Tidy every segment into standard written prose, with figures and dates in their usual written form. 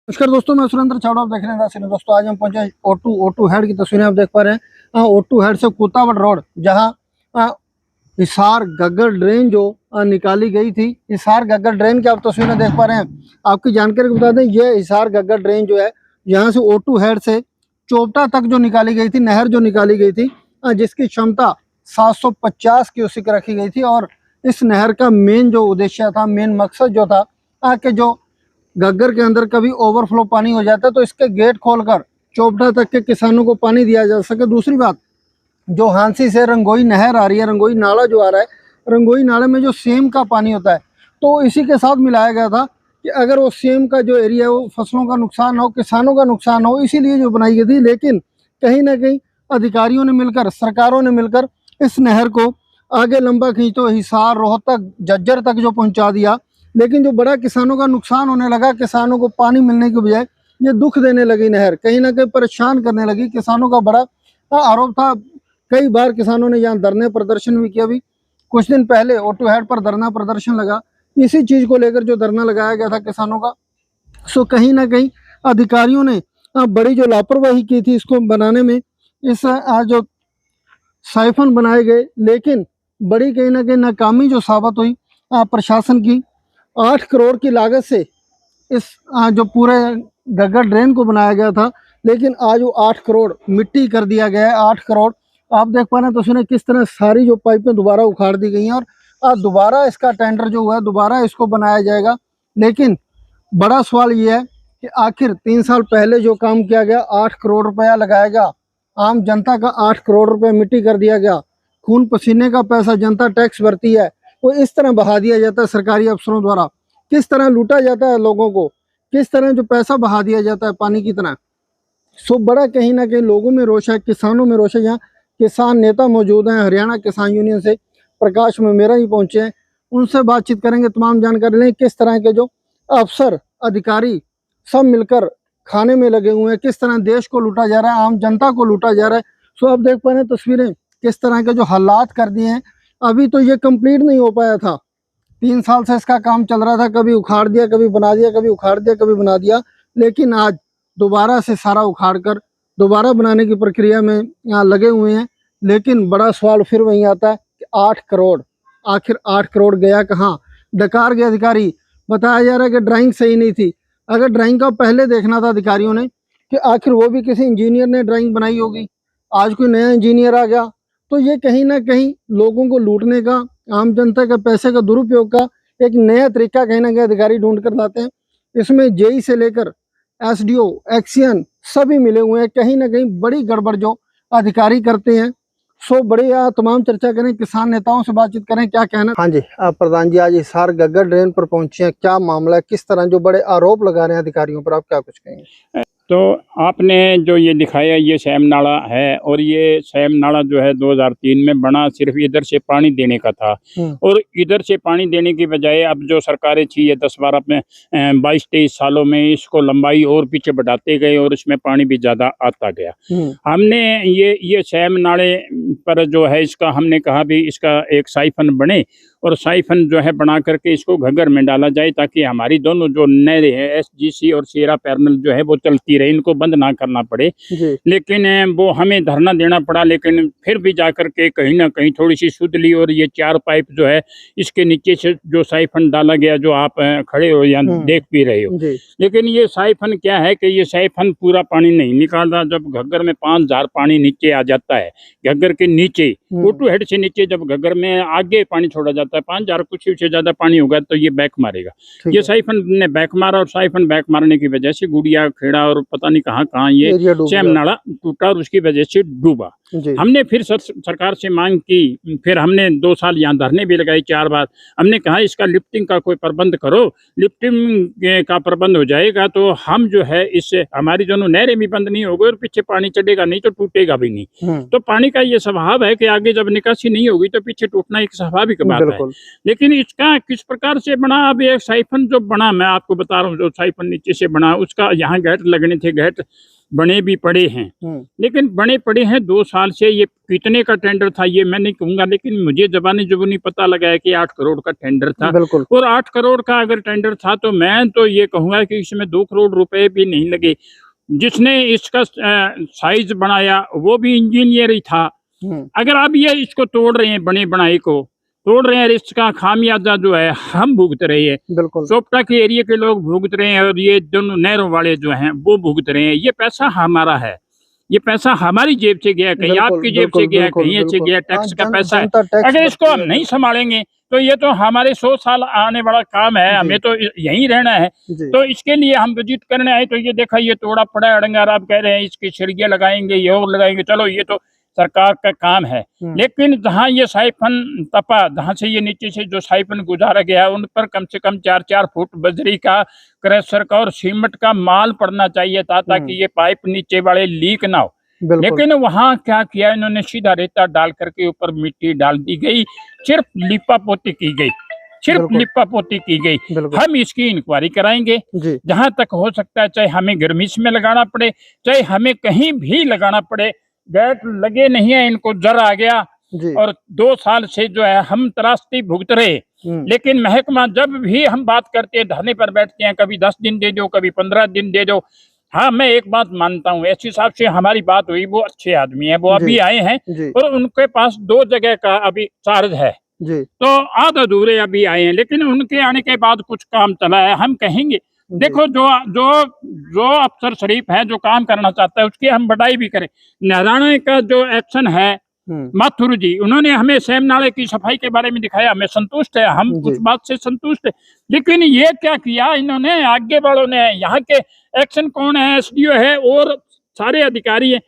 नमस्कार दोस्तों, मैं सुरेंद्र चावड़ा, आप देख रहे हैं दोस्तों। आज हम पहुंचे O2 हेड की तस्वीरें आप देख पा रहे हैं। O2 हेड से कुतावड़ रोड, जहां हिसार गग्गर ड्रेन जो निकाली गई थी, हिसार गग्गर ड्रेन की आप तस्वीरें देख पा रहे हैं। आपकी जानकारी को बता दें, ये हिसार गग्गर ड्रेन जो है, यहाँ से O2 हेड से चोपटा तक जो निकाली गई थी, नहर जो निकाली गई थी, जिसकी क्षमता 750 क्यूसेक रखी गई थी। और इस नहर का मेन जो उद्देश्य था, मेन मकसद जो था कि जो गग्गर के अंदर कभी ओवरफ्लो पानी हो जाता है तो इसके गेट खोलकर चोपड़ा तक के किसानों को पानी दिया जा सके। दूसरी बात, जो हांसी से रंगोई नहर आ रही है, रंगोई नाला जो आ रहा है, रंगोई नाले में जो सेम का पानी होता है, तो इसी के साथ मिलाया गया था कि अगर वो सेम का जो एरिया है वो फसलों का नुकसान हो, किसानों का नुकसान हो, इसीलिए जो बनाई गई थी। लेकिन कहीं ना कहीं अधिकारियों ने मिलकर, सरकारों ने मिलकर इस नहर को आगे लंबा खींच तो हिसार, रोहतक, झज्जर तक जो पहुंचा दिया। लेकिन जो बड़ा किसानों का नुकसान होने लगा, किसानों को पानी मिलने के बजाय ये दुख देने लगी नहर, कहीं ना कहीं परेशान करने लगी। किसानों का बड़ा आरोप था। कई बार किसानों ने यहाँ धरने प्रदर्शन भी किया। भी कुछ दिन पहले O2 हेड पर धरना प्रदर्शन लगा, इसी चीज को लेकर जो धरना लगाया गया था किसानों का। सो कहीं ना कहीं अधिकारियों ने बड़ी जो लापरवाही की थी इसको बनाने में, इस जो साइफन बनाए गए, लेकिन बड़ी कहीं ना कहीं नाकामी जो साबित हुई प्रशासन की। 8 करोड़ की लागत से इस जो पूरे गग्गर ड्रेन को बनाया गया था, लेकिन आज वो 8 करोड़ मिट्टी कर दिया गया है। 8 करोड़ आप देख पा रहे हैं तो उसने किस तरह सारी जो पाइपें दोबारा उखाड़ दी गई हैं, और दोबारा इसका टेंडर जो हुआ है, दोबारा इसको बनाया जाएगा। लेकिन बड़ा सवाल ये है कि आखिर 3 साल पहले जो काम किया गया, 8 करोड़ रुपया लगाया गया, आम जनता का 8 करोड़ रुपया मिट्टी कर दिया गया। खून पसीने का पैसा जनता टैक्स भरती है, वो इस तरह बहा दिया जाता है सरकारी अफसरों द्वारा। किस तरह लूटा जाता है लोगों को, किस तरह जो पैसा बहा दिया जाता है पानी की तरह। सो बड़ा कहीं ना कहीं लोगों में रोष है, किसानों में रोष है। यहाँ किसान नेता मौजूद हैं, हरियाणा किसान यूनियन से प्रकाश मेहरा ही पहुंचे हैं, उनसे बातचीत करेंगे, तमाम जानकारी लें किस तरह के जो अफसर अधिकारी सब मिलकर खाने में लगे हुए हैं, किस तरह देश को लूटा जा रहा है, आम जनता को लूटा जा रहा है। सो आप देख पा रहे हैं तस्वीरें, किस तरह के जो हालात कर दिए हैं। अभी तो ये कंप्लीट नहीं हो पाया था, 3 साल से इसका काम चल रहा था, कभी उखाड़ दिया, कभी बना दिया, कभी उखाड़ दिया, कभी बना दिया। लेकिन आज दोबारा से सारा उखाड़ कर दोबारा बनाने की प्रक्रिया में यहाँ लगे हुए हैं। लेकिन बड़ा सवाल फिर वही आता है कि 8 करोड़, आखिर 8 करोड़ गया कहाँ? डकार के अधिकारी, बताया जा रहा है कि ड्राइंग सही नहीं थी। अगर ड्राइंग का पहले देखना था अधिकारियों ने कि आखिर वो भी किसी इंजीनियर ने ड्राइंग बनाई होगी, आज कोई नया इंजीनियर आ गया, तो ये कहीं ना कहीं लोगों को लूटने का, आम जनता का पैसे का दुरुपयोग का एक नया तरीका कहीं ना कहीं अधिकारी ढूंढ कर लाते हैं। इसमें जेई से लेकर SDO, एक्सियन सभी मिले हुए हैं। कहीं ना कहीं बड़ी गड़बड़ जो अधिकारी करते हैं। सो बड़े तमाम चर्चा करें, किसान नेताओं से बातचीत करें, क्या कहना। हाँ जी, प्रधान जी आज हिसार गग्गर ड्रेन पर पहुंचे हैं, क्या मामला है, किस तरह जो बड़े आरोप लगा रहे हैं अधिकारियों पर, आप क्या कुछ कहेंगे? तो आपने जो ये दिखाया, ये सैम नाला है, और ये सैम नाला जो है 2003 में बना, सिर्फ इधर से पानी देने का था। और इधर से पानी देने की बजाय अब जो सरकारें थी, ये 10-12 में 22-23 सालों में इसको लंबाई और पीछे बढ़ाते गए और इसमें पानी भी ज़्यादा आता गया। हमने ये सैम नाले पर जो है, इसका हमने कहा भी इसका एक साइफन बने, और साइफन जो है बना करके इसको घग्गर में डाला जाए, ताकि हमारी दोनों जो नहरें हैं, SGC और शेरा पैरनल जो है वो चलती रहे, इनको बंद ना करना पड़े। लेकिन वो हमें धरना देना पड़ा। लेकिन फिर भी जाकर के कहीं ना कहीं थोड़ी सी सुध ली, और ये 4 पाइप जो है इसके नीचे से जो साइफन डाला गया, जो आप खड़े हो या देख भी रहे हो। लेकिन ये साइफन क्या है कि ये साइफन पूरा पानी नहीं निकालता। जब घग्गर में 5000 पानी नीचे आ जाता है, घग्गर के नीचे O2 हेड से नीचे जब घग्गर में आगे पानी छोड़ा जाता है, 5000 कुछ से ज्यादा पानी होगा तो ये बैक मारेगा। ये साइफन ने बैक मारा, और साइफन बैक मारने की वजह से गुड़िया, खेड़ा और पता नहीं कहाँ ये सैम नाला टूटा, और उसकी वजह से डूबा। हमने फिर सरकार से मांग की, फिर हमने 2 साल यहाँ धरने भी लगाए, 4 बार हमने कहा इसका लिफ्टिंग का कोई प्रबंध करो। लिफ्टिंग का प्रबंध हो जाएगा तो हम जो है, इससे हमारी दोनों नहरें भी बंद नहीं होगी और पीछे पानी चढ़ेगा नहीं तो टूटेगा भी नहीं। तो पानी का ये स्वभाव है कि आगे जब निकासी नहीं होगी तो पीछे टूटना एक स्वाभाविक बात है। लेकिन इसका किस प्रकार से बना, अब एक साइफन जो बना, मैं आपको बता रहा हूँ, जो साइफन नीचे से बना, उसका यहाँ गेट लगने थे, गेट बने भी पड़े हैं, लेकिन बने पड़े हैं 2 साल से। ये कितने का टेंडर था ये मैं नहीं कहूंगा, लेकिन मुझे जबानी जुबानी पता लगा है कि 8 करोड़ का टेंडर था। बिल्कुल। और 8 करोड़ का अगर टेंडर था तो मैं तो ये कहूंगा कि इसमें 2 करोड़ रुपए भी नहीं लगे। जिसने इसका साइज बनाया वो भी इंजीनियर ही था। अगर अब ये इसको तोड़ रहे हैं, बने बनाए को तोड़ रहे हैं, इसका खामियाजा जो है हम भुगत रहे हैं। बिल्कुल। चोपटा के एरिया के लोग भुगत रहे हैं और ये दोनों नहरों वाले जो हैं वो भुगत रहे हैं। ये पैसा हमारा है, ये पैसा हमारी जेब से गया, कहीं आपकी जेब से गया, कहीं से गया, टैक्स का पैसा है। अगर इसको हम नहीं संभालेंगे तो ये तो हमारे 100 साल आने वाला काम है, हमें तो यहीं रहना है। तो इसके लिए हम विजिट करने आए तो ये देखा ये तोड़ा पड़ा है अड़ंगार, आप कह रहे हैं इसके सरिये लगाएंगे, ये और लगाएंगे। चलो ये तो सरकार का काम है, लेकिन जहाँ ये साइफन तपा, जहाँ से ये नीचे से जो साइफन गुजारा गया उन पर कम से कम 4-4 फुट बजरी का, क्रैशर का और सीमेंट का माल पड़ना चाहिए था, ताकि ये पाइप नीचे वाले लीक ना हो। लेकिन वहाँ क्या किया इन्होंने, सीधा रेता डाल करके ऊपर मिट्टी डाल दी गई, सिर्फ लिपा पोती की गई, सिर्फ लिपा पोती की गई। हम इसकी इंक्वायरी कराएंगे जहां तक हो सकता है, चाहे हमें गर्मिश में लगाना पड़े, चाहे हमें कहीं भी लगाना पड़े। गेट लगे नहीं है, इनको जर आ गया और 2 साल से जो है हम त्रासदी भुगत रहे। लेकिन महकमा जब भी हम बात करते हैं धरने पर बैठते हैं, कभी 10 दिन दे दो, कभी 15 दिन दे दो। हाँ, मैं एक बात मानता हूँ, एसपी साहब से हमारी बात हुई, वो अच्छे आदमी है, वो अभी आए हैं और उनके पास 2 जगह का अभी चार्ज है, तो आधा अधूरे अभी आए हैं, लेकिन उनके आने के बाद कुछ काम चला है। हम कहेंगे देखो जो जो जो अफसर शरीफ है, जो काम करना चाहता है उसकी हम बधाई भी करें। नहराने का जो एक्शन है माथुर जी, उन्होंने हमें सेम नाले की सफाई के बारे में दिखाया, हमें संतुष्ट है, हम उस बात से संतुष्ट है। लेकिन ये क्या किया इन्होंने, आगे वालों ने, यहाँ के एक्शन कौन है, एसडीओ है और सारे अधिकारी है,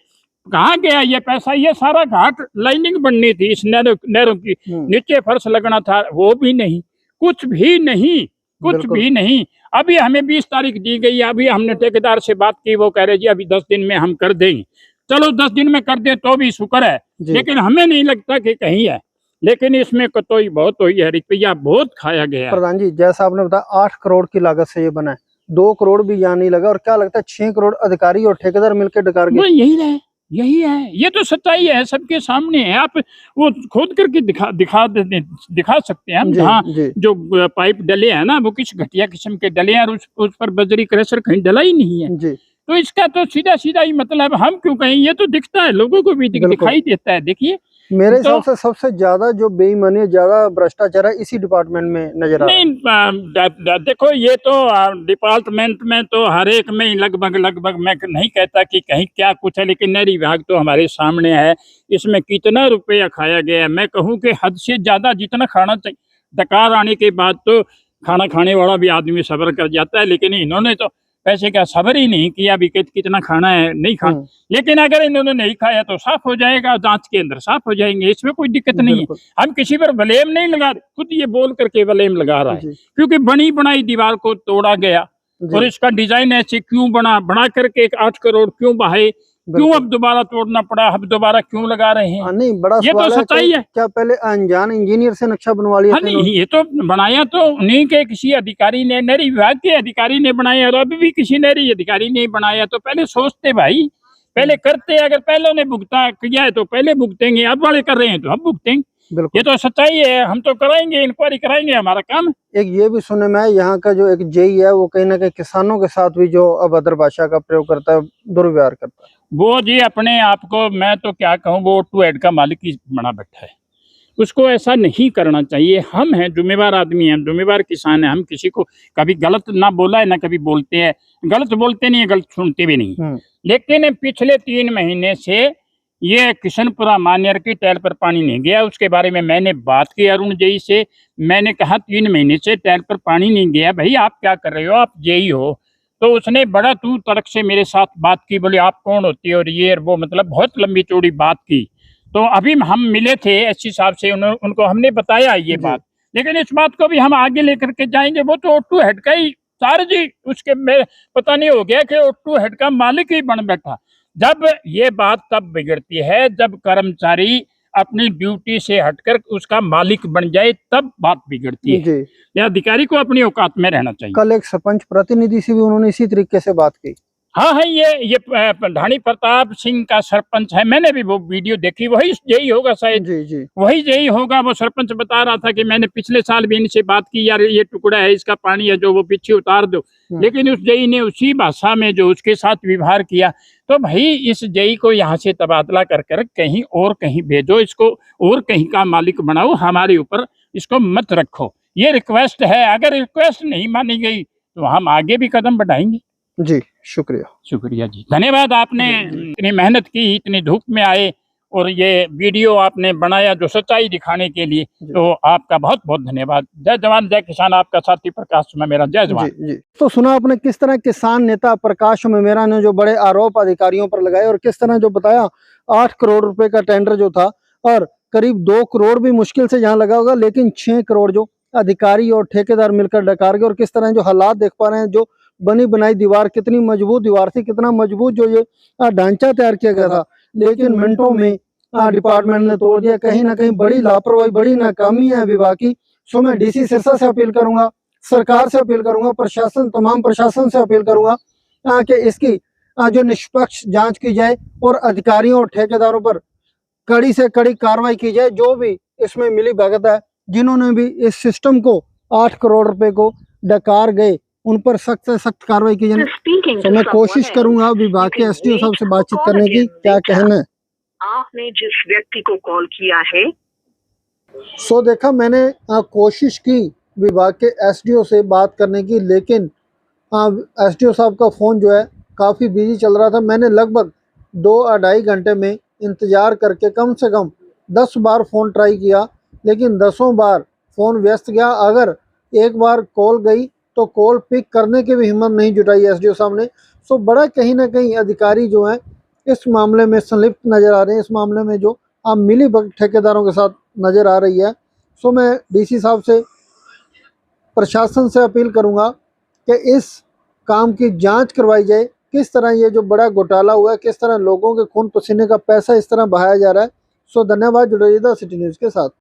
कहाँ गया ये पैसा? ये सारा घाट लाइनिंग बननी थी इस नहरों की, नीचे फर्श लगना था, वो भी नहीं, कुछ भी नहीं, कुछ भी नहीं। अभी हमें 20 तारीख दी गई, अभी हमने ठेकेदार से बात की, वो कह रहे जी अभी 10 दिन में हम कर देंगे। चलो 10 दिन में कर दे तो भी शुक्र है, लेकिन हमें नहीं लगता कि कहीं है। लेकिन इसमें कतोई बहुत हुई है, रुपया बहुत खाया गया। प्रधान जी, जैसा आपने बताया 8 करोड़ की लागत से ये बना है, 2 करोड़ भी यहाँ नहीं लगा, और क्या लगता है 6 करोड़ अधिकारी और ठेकेदार मिलकर डकार गए? यही है, ये तो सच्चाई है, सबके सामने है। आप वो खोद करके दिखा सकते हैं हम, जहाँ जो पाइप डले हैं ना वो किस घटिया किस्म के डले हैं, और उस पर बजरी क्रशर कहीं डला ही नहीं है। तो इसका तो सीधा सीधा ही मतलब, हम क्यों कहें, ये तो दिखता है, लोगों को भी दिखाई देता है। देखिए मेरे हिसाब से सबसे ज्यादा जो बेईमानी, ज्यादा भ्रष्टाचार है इसी डिपार्टमेंट में नजर आ रहा है। नहीं, देखो ये तो डिपार्टमेंट में तो हर एक में लगभग मैं नहीं कहता कि कहीं क्या कुछ है, लेकिन नहरी विभाग तो हमारे सामने है। इसमें कितना रुपया खाया गया है, मैं कहूँ कि हद से ज्यादा जितना खाना चाहिए। डकार आने के बाद तो खाना खाने वाला भी आदमी सब्र कर जाता है, लेकिन इन्होंने तो पैसे का सब्र ही नहीं किया, अभी कितना खाना है, नहीं खा। लेकिन अगर इन्होंने नहीं खाया तो साफ हो जाएगा, जांच के अंदर साफ हो जाएंगे, इसमें कोई दिक्कत नहीं है। हम किसी पर ब्लेम नहीं लगा रहे, खुद ये बोल करके ब्लेम लगा रहा है, क्योंकि बनी बनाई दीवार को तोड़ा गया और इसका डिजाइन ऐसे क्यों बना करके 8 करोड़ क्यों बहाए, क्यों अब दोबारा तोड़ना पड़ा, अब दोबारा क्यों लगा रहे हैं? नहीं, बड़ा ये तो सच्चाई है। क्या पहले अनजान इंजीनियर से नक्शा बनवा लिया? नहीं, ये तो बनाया तो उन्हीं के किसी अधिकारी ने, नहरी विभाग के अधिकारी ने बनाया, और अभी भी किसी नहरी अधिकारी ने बनाया। तो पहले सोचते भाई, पहले करते, अगर पहले ने भुगता किया है तो पहले भुगतेंगे, अब वाले कर रहे हैं तो अब भुगतेंगे। ये तो सच्चाई है, हम तो कराएंगे, इंक्वायरी कराएंगे, हमारा काम। एक ये भी सुनने में है, यहाँ का जो एक जेई है वो कहीं ना कहीं किसानों के साथ भी जो अभद्र भाषा का प्रयोग करता है, दुर्व्यवहार करता है। वो जी अपने आप को, मैं तो क्या कहूँ, वो टू हेड का मालिक ही बना बैठा है, उसको ऐसा नहीं करना चाहिए। हम हैं जिम्मेवार आदमी हैं, जिम्मेवार किसान हैं, हम किसी को कभी गलत ना बोला है ना कभी बोलते हैं, गलत बोलते नहीं है, गलत सुनते भी नहीं। लेकिन पिछले 3 महीने से ये किशनपुरा मान्यर की टैल पर पानी नहीं गया, उसके बारे में मैंने बात की अरुण जेई से। मैंने कहा 3 महीने से टैल पर पानी नहीं गया, भाई आप क्या कर रहे हो, आप जेई हो। तो उसने बड़ा तू तड़क से मेरे साथ बात की, बोले आप कौन होती है और ये और वो, मतलब बहुत लंबी चौड़ी बात की। तो अभी हम मिले थे एससी साहब से, उनको हमने बताया ये बात, लेकिन इस बात को भी हम आगे लेकर के जाएंगे। वो तो ओटू हेड का ही चार्ज ही उसके में पता नहीं हो गया कि ओटू हेड का मालिक ही बन बैठा। जब ये बात तब बिगड़ती है जब कर्मचारी अपनी ड्यूटी से हटकर उसका मालिक बन जाए, तब बात बिगड़ती है। या अधिकारी को अपनी औकात में रहना चाहिए। कल एक सरपंच प्रतिनिधि से भी उन्होंने इसी तरीके से बात की। हाँ है, ये ढाणी प्रताप सिंह का सरपंच है। मैंने भी वो वीडियो देखी, वही यही होगा शायद। जी जी वही यही होगा। वो सरपंच बता रहा था कि मैंने पिछले साल भी इनसे बात की, यार ये टुकड़ा है, इसका पानी है जो वो पीछे उतार दो। लेकिन उस जई ने उसी भाषा में जो उसके साथ व्यवहार किया। तो भाई इस जई को यहाँ से तबादला कर कर कहीं और कहीं भेजो, इसको और कहीं का मालिक बनाओ, हमारे ऊपर इसको मत रखो। ये रिक्वेस्ट है। अगर रिक्वेस्ट नहीं मानी गई तो हम आगे भी कदम बढ़ाएंगे। जी, शुक्रिया। शुक्रिया जी, धन्यवाद। आपने इतनी मेहनत की, इतनी धूप में आए और ये वीडियो आपने बनाया जो सच्चाई दिखाने के लिए, तो आपका बहुत बहुत धन्यवाद। जय जवान जय किसान। आपका साथी प्रकाश मेरा, जय जवान। जी जी। तो सुना आपने किस तरह किसान नेता प्रकाश मेरा ने जो बड़े आरोप अधिकारियों पर लगाए, और किस तरह जो बताया 8 करोड़ रुपए का टेंडर जो था, और करीब 2 करोड़ भी मुश्किल से यहाँ लगा होगा, लेकिन 6 करोड़ जो अधिकारी और ठेकेदार मिलकर डकार गए। और किस तरह जो हालात देख पा रहे हैं, जो बनी बनाई दीवार, कितनी मजबूत दीवार थी, कितना मजबूत जो ये ढांचा तैयार किया गया था, लेकिन मिनटों में डिपार्टमेंट ने तोड़ दिया। कहीं ना कहीं बड़ी लापरवाही, बड़ी नाकामी है विभाग की। सो मैं डीसी सिरसा से अपील करूंगा, सरकार से अपील करूंगा, प्रशासन, तमाम प्रशासन से अपील करूंगा कि इसकी जो निष्पक्ष जांच की जाए और अधिकारियों और ठेकेदारों पर कड़ी से कड़ी कार्रवाई की जाए। जो भी इसमें मिली भगत है, जिन्होंने भी इस सिस्टम को 8 करोड़ रुपए को डकार गए, उन पर सख्त से सख्त कार्रवाई की जाए। तो मैं कोशिश करूंगा विभाग के एसडीओ साहब से बातचीत करने की। क्या कहना है? आपने जिस व्यक्ति को कॉल किया है। सो देखा, मैंने कोशिश की विभाग के एसडीओ से बात करने की, लेकिन एसडीओ साहब का फ़ोन जो है काफ़ी बिजी चल रहा था। मैंने लगभग 2-2.5 घंटे में इंतज़ार करके कम से कम 10 बार फ़ोन ट्राई किया, लेकिन 10 बार फ़ोन व्यस्त गया। अगर एक बार कॉल गई तो कॉल पिक करने की भी हिम्मत नहीं जुटाई एसडीओ साहब ने। सो बड़ा कहीं ना कहीं अधिकारी जो हैं इस मामले में संलिप्त नज़र आ रहे हैं। इस मामले में जो मिली भगत ठेकेदारों के साथ नज़र आ रही है। सो मैं डीसी साहब से, प्रशासन से अपील करूंगा कि इस काम की जांच करवाई जाए। किस तरह ये जो बड़ा घोटाला हुआ है, किस तरह लोगों के खून पसीने का पैसा इस तरह बहाया जा रहा है। सो धन्यवाद। जुड़े रहिए द सिटी न्यूज़ के साथ।